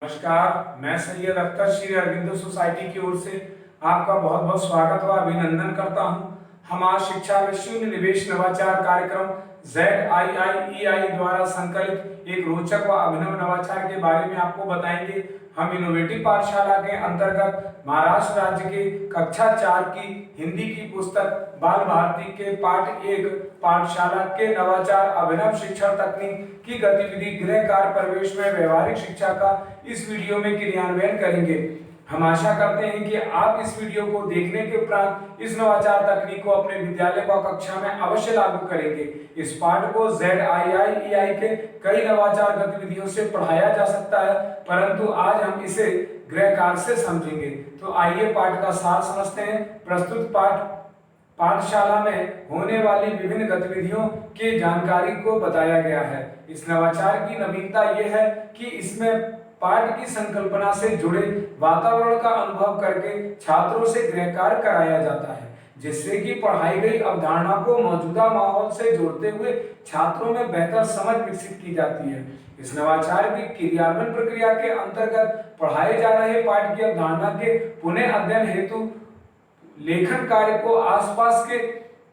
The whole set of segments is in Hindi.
नमस्कार, मैं सैयद अख्तर श्री अरविंदो सोसाइटी की ओर से आपका बहुत बहुत स्वागत व अभिनंदन करता हूं। हम आज शिक्षा में शून्य निवेश नवाचार कार्यक्रम ZIIEI द्वारा संकलित एक रोचक व अभिनव नवाचार के बारे में आपको बताएंगे। हम इनोवेटिव पाठशाला के अंतर्गत महाराष्ट्र राज्य के कक्षा 4 की हिंदी की पुस्तक बाल भारती के पाठ 1 पाठशाला के नवाचार अभिनव शिक्षण तकनीक की गतिविधि गृह कार्य प्रवेश में व्यवहारिक शिक्षा का इस वीडियो में क्रियान्वयन करेंगे। हम आशा करते हैं कि आप इस वीडियो को देखने के उपरांत इस नवाचार तकनीक को अपने विद्यालय व कक्षा में अवश्य लागू करेंगे। इस पाठ को ZIIEI के कई नवाचार गतिविधियों से पढ़ाया जा सकता है, परंतु आज हम इसे गृह कार्य से समझेंगे। तो आइए पाठ का सार समझते हैं। प्रस्तुत पाठशाला में होने वाली विभिन्न गतिविधियों की जानकारी को बताया गया है। इस नवाचार की नवीनता यह है कि इसमें पाठ की संकल्पना से जुड़े वातावरण का अनुभव करके छात्रों से गृह कार्य कराया जाता है, जिससे कि पढ़ाई गई अवधारणा को मौजूदा माहौल से जोड़ते हुए छात्रों में बेहतर समझ विकसित की जाती है। इस नवाचार की क्रियान्वयन प्रक्रिया के अंतर्गत पढ़ाए जा रहे पाठ की अवधारणा के पुनः अध्ययन हेतु लेखन कार्य को आसपास के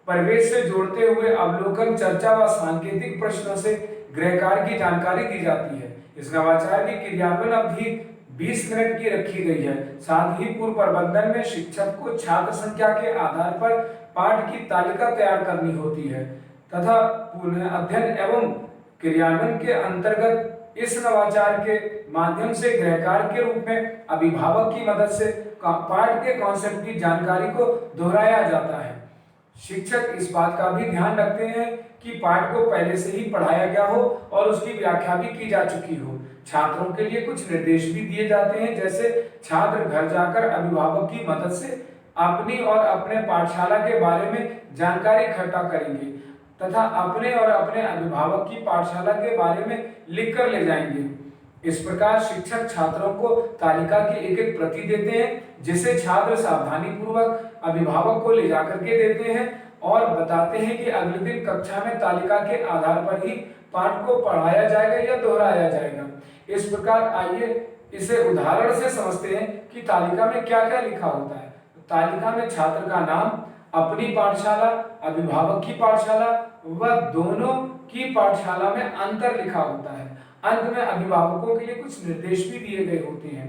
परिवेश से जोड़ते हुए अवलोकन, चर्चा व सांकेतिक प्रश्नों से गृह कार्य की जानकारी दी जाती है। इस नवाचार की क्रियान्वयन अवधि 20 मिनट की रखी गई है। साथ ही पूर्व प्रबंधन में शिक्षक को छात्र संख्या के आधार पर पाठ की तालिका तैयार करनी होती है तथा पुनः अध्ययन एवं क्रियान्वयन के अंतर्गत इस नवाचार के माध्यम से गृह कार्य के रूप में अभिभावक की मदद से पाठ के कॉन्सेप्ट की जानकारी को दोहराया जाता है। शिक्षक इस बात का भी ध्यान रखते हैं कि पाठ को पहले से ही पढ़ाया गया हो और उसकी व्याख्या भी की जा चुकी हो। छात्रों के लिए कुछ निर्देश भी दिए जाते हैं, जैसे छात्र घर जाकर अभिभावक की मदद से अपनी और अपने पाठशाला के बारे में जानकारी इकट्ठा करेंगे तथा अपने और अपने अभिभावक की पाठशाला के बारे में लिख कर ले जाएंगे। इस प्रकार शिक्षक छात्रों को तालिका की एक एक प्रति देते हैं, जिसे छात्र सावधानी पूर्वक अभिभावक को ले जाकर के देते हैं और बताते हैं कि अगले दिन कक्षा में तालिका के आधार पर ही पाठ को पढ़ाया जाएगा या दोहराया जाएगा। इस प्रकार आइए इसे उदाहरण से समझते हैं कि तालिका में क्या क्या लिखा होता है। तालिका में छात्र का नाम, अपनी पाठशाला, अभिभावक की पाठशाला व दोनों की पाठशाला में अंतर लिखा होता है। अंत में अभिभावकों के लिए कुछ निर्देश भी दिए गए होते हैं।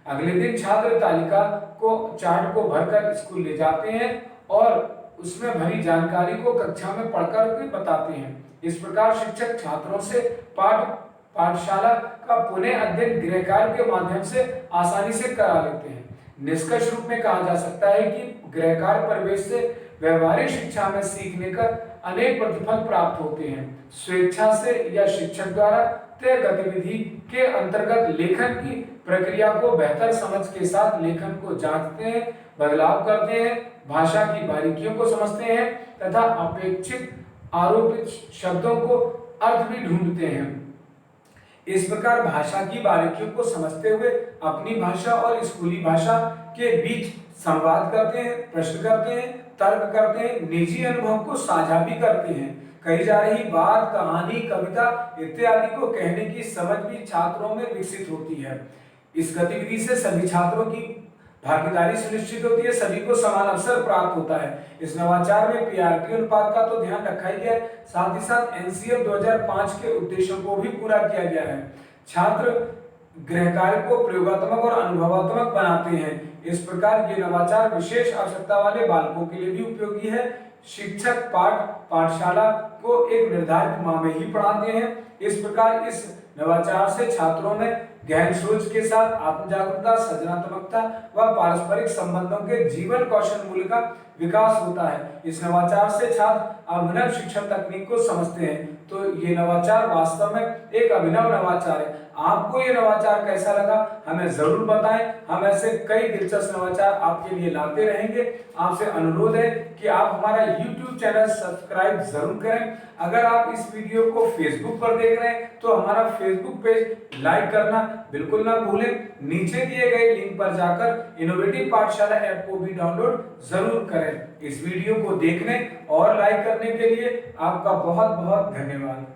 अगले दिन छात्र तालिका को चार्ट को भरकर स्कूल ले जाते हैं और उसमें भरी जानकारी को कक्षा में पढ़कर के बताते हैं। इस प्रकार शिक्षक छात्रों से पाठशाला का पुनः अध्ययन गृह कार्य के माध्यम से आसानी से करा लेते हैं। निष्कर्ष रूप में कहा जा सकता है कि गृह कार्य परिवेश से व्यवहारिक शिक्षा में सीखने का अनेक प्रतिफल प्राप्त होते हैं। स्वेच्छा से या शिक्षक द्वारा तय गतिविधि के अंतर्गत लेखन की प्रक्रिया को बेहतर समझ के साथ लेखन को जांचते हैं, बदलाव करते हैं, भाषा की बारीकियों को समझते हैं तथा अपेक्षित आरोपित शब्दों को अर्थ भी ढूंढते हैं। इस प्रकार भाषा की बारीकियों को समझते हुए अपनी भाषा और स्कूली भाषा के बीच संवाद करते हैं, प्रश्न करते हैं, तर्क करते हैं, निजी अनुभव को साझा भी करते हैं। कही जा रही बात, कहानी, कविता इत्यादि को कहने की समझ भी छात्रों में विकसित होती है। इस गतिविधि से सभी छात्रों की भागीदारी सुनिश्चित होती है, सभी को समान अवसर प्राप्त होता है। इस नवाचार में PRT अनुपात का तो ध्यान रखा ही गया है, साथ ही साथ NCF 2005 के उद्देश्यों को भी पूरा किया गया है। छात्र गृह कार्य को प्रयोगात्मक और अनुभवात्मक बनाते हैं। इस प्रकार ये नवाचार विशेष आवश्यकता वाले बालकों के लिए भी उपयोगी है। शिक्षक पाठशाला को एक निर्धारित माह में ही पढ़ाते हैं। इस प्रकार इस नवाचार से छात्रों में गहन सोच के साथ आत्म जागरूकता, सृजनात्मकता व पारस्परिक संबंधों के जीवन कौशल मूल्य का विकास होता है। इस नवाचार से छात्र अभिनव शिक्षण तकनीक को समझते हैं। तो ये नवाचार वास्तव में एक अभिनव नवाचार है। आपको ये नवाचार कैसा लगा हमें जरूर बताएं। हम ऐसे कई दिलचस्प नवाचार आपके लिए लाते रहेंगे। आपसे अनुरोध है कि आप हमारा YouTube चैनल सब्सक्राइब जरूर करें। अगर आप इस वीडियो को Facebook पर देख रहे हैं तो हमारा Facebook पेज लाइक करना बिल्कुल ना भूलें। नीचे दिए गए लिंक पर जाकर इनोवेटिव पाठशाला ऐप को भी डाउनलोड जरूर करें। इस वीडियो को देखने और लाइक करने के लिए आपका बहुत बहुत धन्यवाद।